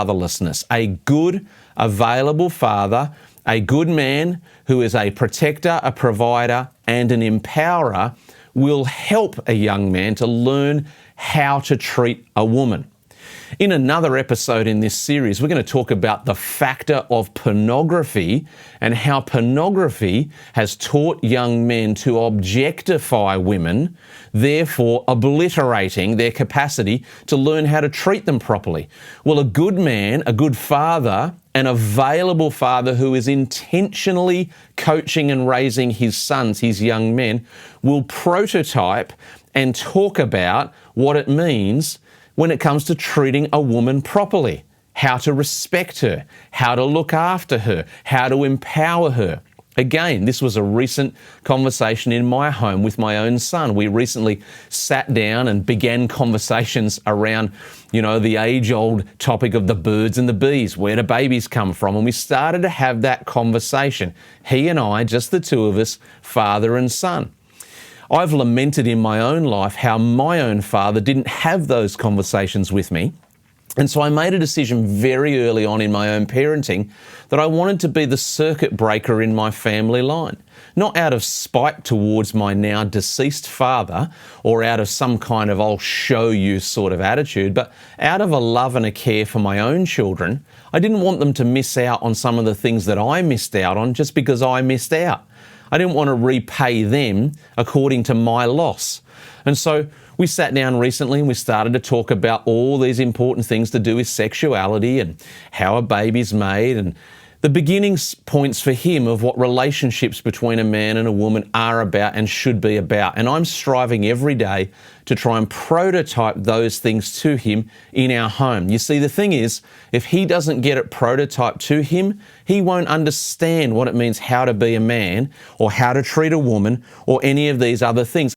fatherlessness. A good, available father, a good man who is a protector, a provider, and an empowerer will help a young man to learn how to treat a woman. In another episode in this series, we're going to talk about the factor of pornography and how pornography has taught young men to objectify women, therefore obliterating their capacity to learn how to treat them properly. Well, a good man, a good father, an available father who is intentionally coaching and raising his sons, his young men, will prototype and talk about what it means when it comes to treating a woman properly, how to respect her, how to look after her, how to empower her. Again, this was a recent conversation in my home with my own son. We recently sat down and began conversations around, the age-old topic of the birds and the bees. Where do babies come from? And we started to have that conversation. He and I, just the two of us, father and son. I've lamented in my own life how my own father didn't have those conversations with me. And so I made a decision very early on in my own parenting that I wanted to be the circuit breaker in my family line. Not out of spite towards my now deceased father or out of some kind of I'll show you sort of attitude, but out of a love and a care for my own children. I didn't want them to miss out on some of the things that I missed out on just because I missed out. I didn't want to repay them according to my loss. And so we sat down recently and we started to talk about all these important things to do with sexuality and how a baby's made and the beginning points for him of what relationships between a man and a woman are about and should be about. And I'm striving every day to try and prototype those things to him in our home. You see, the thing is, if he doesn't get it prototyped to him, he won't understand what it means how to be a man or how to treat a woman or any of these other things.